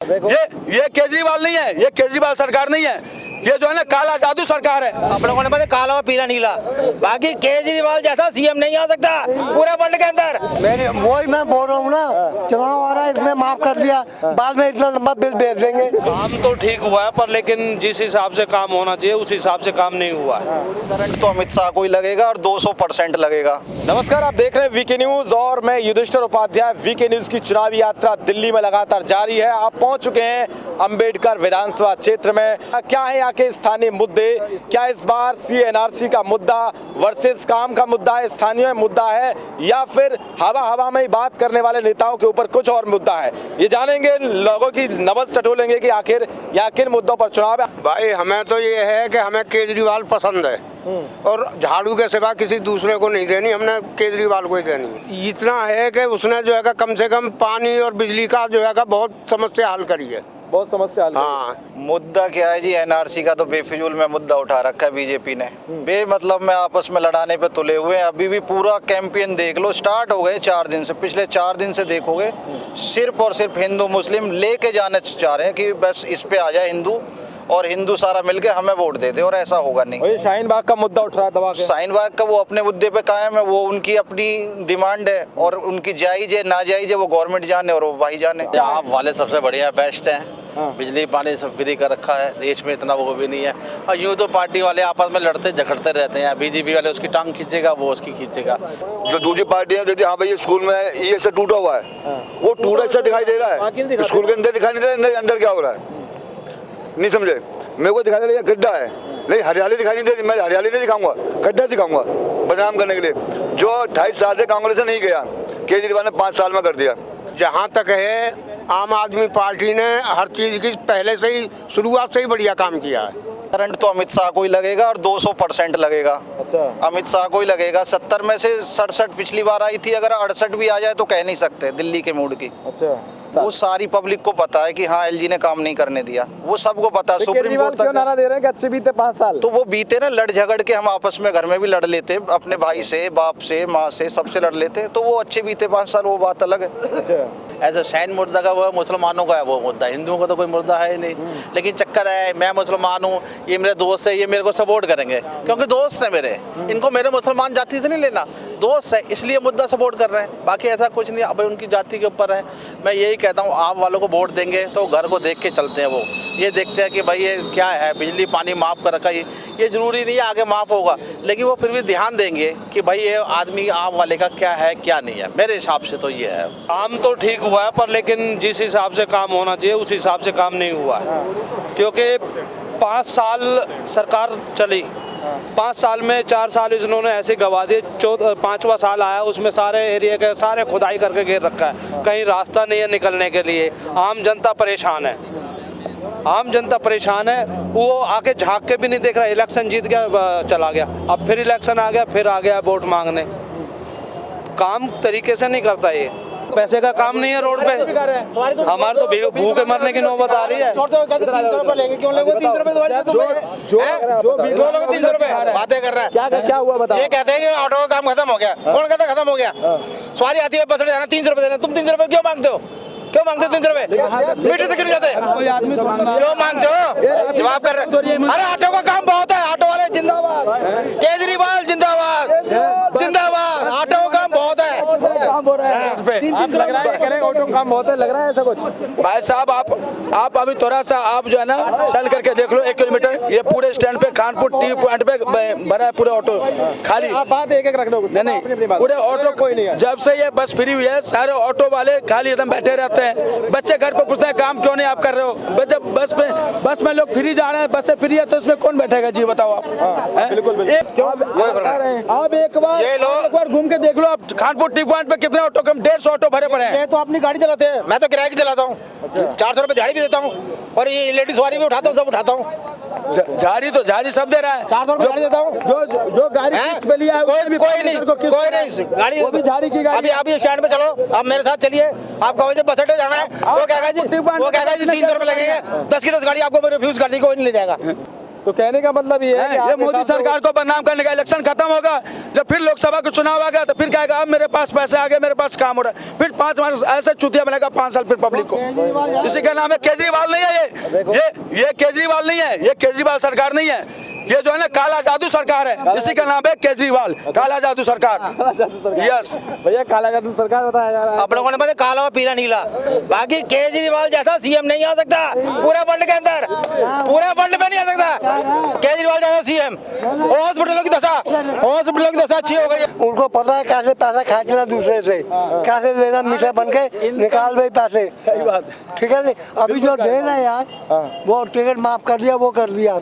ये केजरीवाल नहीं है, ये केजरीवाल सरकार नहीं है, ये जो है ना काला जादू सरकार है। आप लोगों ने पता काला और पीला नीला, बाकी केजरीवाल जैसा सीएम नहीं आ सकता पूरे वर्ल्ड के अंदर। वही मैं बोल रहा हूँ ना, चुनाव आ रहा है इसमें माफ कर दिया, बाद में इतना लंबा बिल दे देंगे। काम तो ठीक हुआ है पर लेकिन जिस हिसाब से काम होना चाहिए उस हिसाब से काम नहीं हुआ है। करंट तो अमित शाह को ही लगेगा और 200% लगेगा। नमस्कार, आप देख रहे हैं वीके न्यूज और मैं युधिष्ठिर उपाध्याय। वीके न्यूज की चुनावी यात्रा दिल्ली में लगातार जारी है। आप पहुंच चुके हैं अंबेडकर विधानसभा क्षेत्र में। क्या है यहाँ के स्थानीय मुद्दे? क्या इस बार सीएनआरसी का मुद्दा वर्सेस काम का मुद्दा है, स्थानीय मुद्दा है, या फिर हवा में ही बात करने वाले नेताओं के ऊपर कुछ और मुद्दा है? ये जानेंगे, लोगों की नब्ज टटोलेंगे कि आखिर यहाँ किन मुद्दों पर चुनाव है। भाई हमें तो ये है कि हमें केजरीवाल पसंद है और झाड़ू के सिवा किसी दूसरे को नहीं देनी, हमने केजरीवाल को ही देनी। इतना है कि उसने जो है कम से कम पानी और बिजली का जो है बहुत समस्या हल करी है, बहुत समस्या हल। हाँ, मुद्दा क्या है जी? एनआरसी का तो बेफिजूल में मुद्दा उठा रखा है बीजेपी ने, बेमतलब में आपस में लड़ाने पे तुले हुए हैं। अभी भी पूरा कैंपेन देख लो, स्टार्ट हो गए 4 दिन से, पिछले 4 दिन से देखोगे सिर्फ और सिर्फ हिंदू मुस्लिम लेके जाने चाह रहे हैं कि बस इस पे आ जाए हिंदू और हिंदू सारा मिलके हमें वोट दे दे, और ऐसा होगा नहीं। शाहीन बाग का मुद्दा उठ रहा है दबा के। शाहीन बाग का वो अपने मुद्दे पे कायम है, वो उनकी अपनी डिमांड है और उनकी जायज है नाजायज है वो गवर्नमेंट जाने और वो भाई जाने। आप वाले सबसे बढ़िया बेस्ट हैं। बिजली पानी सब फ्री कर रखा है, देश में इतना वो भी नहीं है। और यूँ तो पार्टी वाले आपस में लड़ते झगड़ते रहते हैं, बीजेपी वाले उसकी टांग खींचेगा, वो उसकी खींचेगा। जो दूसरी पार्टियां देती हाँ भाई ये स्कूल में ये ऐसा टूटा हुआ है, वो टूटा ऐसा दिखाई दे रहा है, स्कूल के अंदर दिखाई नहीं दे रहा, अंदर क्या हो रहा है नहीं समझे। मेरे को दिखाई दे रहा है गड्ढा है, नहीं हरियाली दिखाई नहीं देती, मैं हरियाली नहीं दिखाऊंगा, गड्ढा दिखाऊंगा बदनाम करने के लिए। जो 28 साल से कांग्रेस से नहीं गया, केजरीवाल ने 5 साल में कर दिया। जहाँ तक है आम आदमी पार्टी ने हर चीज की पहले से ही शुरुआत से ही बढ़िया काम किया है। करंट तो अमित शाह को ही लगेगा और 200% लगेगा। अच्छा, अमित शाह को ही लगेगा। 70 में से 67 पिछली बार आई थी, अगर 68 भी आ जाए तो कह नहीं सकते दिल्ली के मूड की। अच्छा, वो सारी पब्लिक को पता है कि हाँ एलजी ने काम नहीं करने दिया, वो सबको पता है। सुप्रीम कोर्ट तक नारा दे रहे हैं कि अच्छे बीते 5 साल, तो वो बीते ना, लड़ झगड़ के हम आपस में घर में भी लड़ लेते, अपने भाई से, बाप से, माँ से, सबसे लड़ लेते, तो वो अच्छे बीते 5 साल, वो बात अलग है। ऐसा शाहीन मुद्दा का वो मुसलमानों का है वो मुद्दा, हिंदुओं का तो कोई मुद्दा है ही नहीं। लेकिन चक्कर है, मैं मुसलमान हूँ, ये मेरे दोस्त है, ये मेरे को सपोर्ट करेंगे क्योंकि दोस्त है मेरे, इनको मेरे मुसलमान जाति से नहीं लेना, दोस्त है इसलिए मुद्दा सपोर्ट कर रहे हैं, बाकी ऐसा कुछ नहीं। अब उनकी जाति के ऊपर है। मैं यही कहता हूँ आप वालों को वोट देंगे तो घर को देख के चलते हैं, वो ये देखते हैं कि भाई ये क्या है, बिजली पानी माफ़ कर रखा है, ये ज़रूरी नहीं है आगे माफ़ होगा, लेकिन वो फिर भी ध्यान देंगे कि भाई ये आदमी आप वाले का क्या है क्या नहीं है। मेरे हिसाब से तो ये है। काम तो ठीक हुआ है पर लेकिन जिस हिसाब से काम होना चाहिए उस हिसाब से काम नहीं हुआ है, क्योंकि 5 साल सरकार चली, 5 साल में 4 साल इन्होंने ऐसे गवा दिए, 5वां साल आया उसमें सारे एरिया के सारे खुदाई करके घेर रखा है, कहीं रास्ता नहीं है निकलने के लिए। आम जनता परेशान है, आम जनता परेशान है, वो आके झांक के भी नहीं देख रहा। इलेक्शन जीत गया चला गया, अब फिर इलेक्शन आ गया, फिर आ गया वोट मांगने। काम तरीके से नहीं करता ये, पैसे का काम नहीं है रोड पे, हमारे तो भूखे मरने की नौबत आ रही है। 300 रुपए लेंगे, क्यों लेंगे 300 रुपए? बातें कर रहा है, क्या हुआ बताओ। ये कहते हैं कि ऑटो का काम खत्म हो गया, कौन कहता खत्म हो गया? सवारी आती है बस में जाना, 300 रुपए देना, तुम 300 रुपए क्यों मांगते हो? क्यों मांगते हो 300 रुपए? मीटर से क्यों जाते, क्यों मांगते हो? जवाब कर रहे। अरे ऑटो का काम बहुत है, ऑटो वाले जिंदाबाद, केजरीवाल जिंदाबाद, जिंदाबाद, ऑटो का काम बहुत है। काम हो रहा है आप लग रहा है, कह रहे ऑटो काम बहुत है, लग रहा है ऐसा कुछ? भाई साहब आप अभी थोड़ा सा आप जो है ना चल करके देख लो 1 किलोमीटर, ये पूरे स्टैंड पे कानपुर टी पॉइंट पे बना है पूरे ऑटो खाली। आप बात एक रख लो। नहीं पूरे ऑटो कोई नहीं है। जब से ये बस फ्री हुई है सारे ऑटो वाले खाली एकदम बैठे रहते हैं। बच्चे घर पे पूछते हैं काम क्यों नहीं आप कर रहे हो? जब बस में लोग फ्री जा रहे हैं, बस से फ्री है तो इसमें कौन बैठेगा जी बताओ आप? बिल्कुल आप एक बार घूम के देख लो, आप कानपुर टी पॉइंट पे कितने ऑटो कम 150 ऑटो भरे पड़े हैं। ये तो अपनी गाड़ी चलाते हैं, मैं तो किराए की चलाता हूँ, 400 रुपए दिहाड़ी भी देता हूँ और ये लेडीज सवारी भी उठाता हूँ, सब उठाता हूँ। झाड़ी सब दे रहा है, 400 रुपए गाड़ी देता हूँ। जो गाड़ी किस्त पे लिया है कोई नहीं गाड़ी, वो भी झाड़ी की गाड़ी। अभी स्टैंड पे चलो, आप मेरे साथ चलिए, आप कहोगे बस अड्डे जाना है, वो कहेगा जी 300 रुपए लगेंगे, 10 की 10 गाड़ी आपको रिफ्यूज कर दी, कोई नहीं ले जाएगा। तो कहने का मतलब ये है कि ये आपके मोदी हिसाब से सरकार को बदनाम करने का इलेक्शन खत्म होगा, जब फिर लोकसभा का चुनाव आ गया तो फिर कहेगा अब मेरे पास पैसे आ गए, मेरे पास काम हो रहा है, फिर 5 वर्ष ऐसे चुतिया बनेगा 5 साल फिर पब्लिक को। इसी का नाम है केजरीवाल नहीं है ये केजरीवाल नहीं है, ये केजरीवाल सरकार नहीं है, ये जो है ना काला जादू सरकार है, इसी का नाम है केजरीवाल, काला जादू सरकार। यस भैया काला जादू सरकार बताया जा रहा है। आप लोगों ने मतलब काला और पीला नीला, बाकी केजरीवाल जैसा सीएम नहीं आ सकता पूरे वर्ल्ड के अंदर, पूरे वर्ल्ड में नहीं आ सकता केजरीवाल जैसा सीएम। हॉस्पिटलों की दशा अच्छी हो गई है। उनको पता है कैसे पैसा खींचना दूसरे से, कैसे लेना मीठा बन के निकाल दे पैसे। सही बात। ठीक है नहीं, अभी जो दे रहे हैं यार वो टिकट माफ कर दिया, वो कर दिया,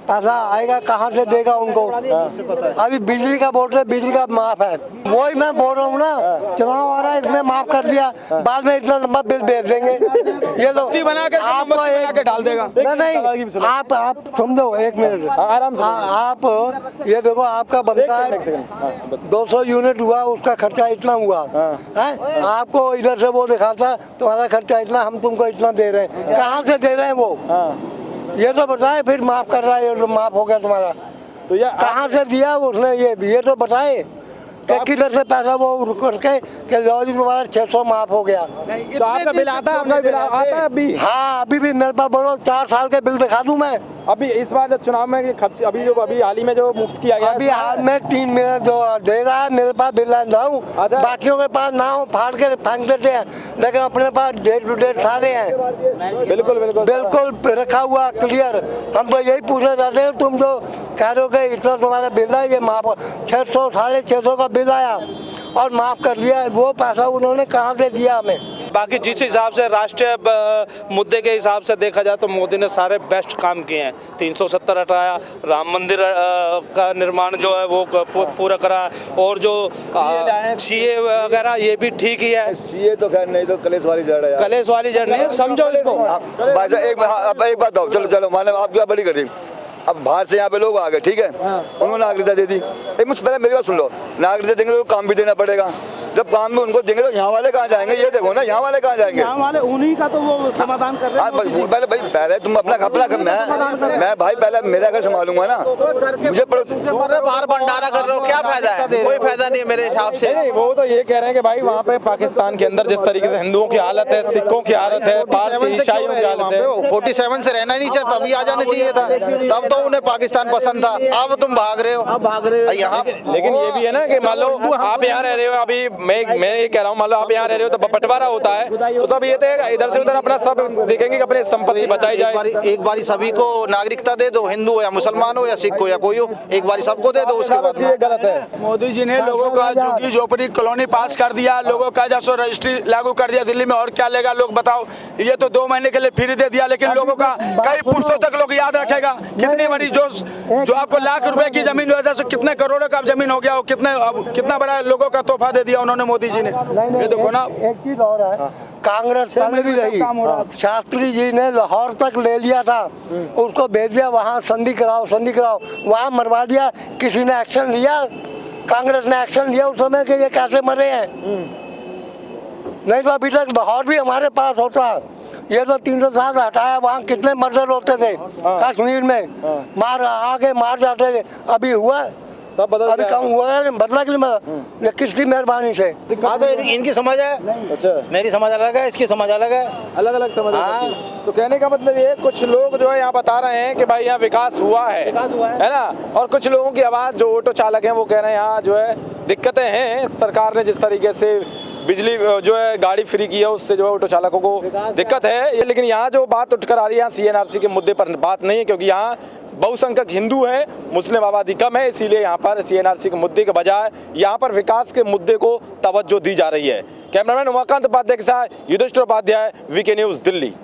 पैसा आएगा कहाँ से देगा उनको। अभी बिजली का बोर्ड है, बिजली का माफ है, वही मैं बोल रहा हूँ ना, चुनाव आ रहा है इसने माफ कर दिया, बाद में इतना लंबा बिल भेज देंगे ये लोग। आपको एक डाल देगा। नहीं आप समझो, एक मिनट आराम से आप ये देखो, आपका बनता है 200 यूनिट हुआ, उसका खर्चा इतना हुआ है, आपको इधर से वो दिखाता तुम्हारा खर्चा इतना, हम तुमको इतना दे रहे हैं, कहाँ से दे रहे हैं वो, ये तो बताए, फिर माफ कर रहा है, ये तो माफ हो गया तुम्हारा, तो ये कहाँ से दिया उसने, ये तो बताए किधर से पैसा वो करके कि लो जी तुम्हारा 600 माफ हो गया। तो आपका बिल आता है, आपका बिल आता है अभी? हाँ अभी भी मेरे पास बोलो 4 साल के बिल दिखा दूं मैं। अभी इस बार जब चुनाव में खर्च अभी हाल ही में जो मुफ्त किया गया, अभी हाल में 3 महीने जो दे रहा है, मेरे पास बिल लाऊं, बाकियों के पास ना हो फाड़ के फेंक देते हैं, लेकिन अपने पास डेट टू डेट सारे हैं, बिल्कुल रखा हुआ क्लियर। हम तो यही पूछना चाहते हैं, तुम जो कह रहे हो कि इतना तुम्हारा बिल है, ये माफ 600 650 का बिल आया और माफ कर दिया, वो पैसा उन्होंने कहाँ से दिया हमें। बाकी जिस हिसाब से राष्ट्रीय मुद्दे के हिसाब से देखा जाए तो मोदी ने सारे बेस्ट काम किए हैं। 370 हटाया, राम मंदिर का निर्माण जो है वो पूरा करा, और जो सीए वगैरह ये भी ठीक ही है। सीए तो खैर नहीं, तो कलेश वाली जड़ है, कलेश वाली जड़ नहीं, समझो इसको। भाई साहब एक बात दो, चलो माने आप क्या बड़ी करी, अब बाहर से यहाँ पे लोग आ गए, ठीक है, उन्होंने नागरिकता दे दी, एक मुझसे पहले मेरी बात सुन लो, नागरिकता देंगे तो काम भी देना पड़ेगा, जब काम में उनको देंगे तो यहाँ वाले कहाँ जाएंगे, ये देखो ना, यहाँ वाले कहाँ जाएंगे, यहाँ वाले उन्हीं का तो वो समाधान कर रहे हैं। पहले तुम अपना मैं भाई पहले मेरा घर संभालूंगा ना, मुझे बाहर भंडारा कर रहे हो, क्या फायदा है? कोई फायदा नहीं है मेरे हिसाब से। वो तो ये कह रहे हैं कि भाई वहाँ पे पाकिस्तान के अंदर जिस तरीके से हिंदुओं की हालत है, सिखों की हालत है, पारसी ईसाइयों की हालत है, 47 से रहना नहीं चाहिए, तभी आ जाना चाहिए था, तब तो उन्हें पाकिस्तान पसंद था, अब तुम भाग रहे हो यहाँ। लेकिन ये भी है ना कि मान लो आप यहाँ रह रहे हो, अभी मैं ये कह रहा हूँ, मान लो आप यहाँ रह रहे हो तो बंटवारा होता है, तो तब ये तो इधर से उधर अपना सब देखेंगे कि अपनी संपत्ति बचाई जाए। एक बारी सभी को नागरिकता दे दो, हिंदू हो या मुसलमान हो या सिख हो या कोई हो, एक बारी सबको दे दो, उसके बाद ये गलत है। मोदी जी ने लोगों का झुग्गी झोपड़ी कॉलोनी पास कर दिया, लोगों का 100 रजिस्ट्री लागू कर दिया दिल्ली में, और क्या लेगा लोग बताओ। ये तो 2 महीने के लिए फ्री दे दिया, लेकिन लोगों का कई पुश्तों तक लोग याद रखेगा। कितनी बड़ी जो आपको लाख रुपए की जमीन वजह से कितने करोड़ों का जमीन हो गया, वो कितना बड़ा लोगों का तोहफा दे दिया उन्होंने मोदी जी ने। ये देखो ना, एक चीज और है, कांग्रेस पहले भी रही, शास्त्री जी ने लाहौर तक ले लिया था, उसको भेज दिया वहाँ संधि कराओ, वहाँ मरवा दिया, किसी ने एक्शन लिया? कांग्रेस ने एक्शन लिया उस समय कि ये कैसे मरे हैं? नहीं तो अभी तक लाहौर भी हमारे पास होता। ये तो 307 हटाया, वहाँ कितने मर्डर होते थे कश्मीर में, मार जाते थे, अभी हुआ सब बदल अभी कम हुआ है, बदला कि नहीं, किसकी मेहरबानी से। हाँ तो इनकी समझ है, अच्छा मेरी समझ अलग है, इसकी समझ अलग है, अलग अलग समझ। तो कहने का मतलब ये, कुछ लोग जो है यहाँ बता रहे हैं कि भाई यहाँ विकास हुआ है ना, और कुछ लोगों की आवाज़ जो ऑटो चालक हैं वो कह रहे हैं यहाँ जो है दिक्कतें हैं, सरकार ने जिस तरीके से बिजली जो है गाड़ी फ्री की है उससे जो है ऑटो चालकों को दिक्कत है। लेकिन यहाँ जो बात उठकर आ रही है, यहाँ सीएनआरसी के मुद्दे पर बात नहीं है, क्योंकि यहाँ बहुसंख्यक हिंदू हैं, मुस्लिम आबादी कम है, इसीलिए यहाँ पर सीएनआरसी के मुद्दे के बजाय यहाँ पर विकास के मुद्दे को तवज्जो दी जा रही है। कैमरामैन उमाकांत उपाध्याय के साथ युधिष्ठिर उपाध्याय, वीके न्यूज़, दिल्ली।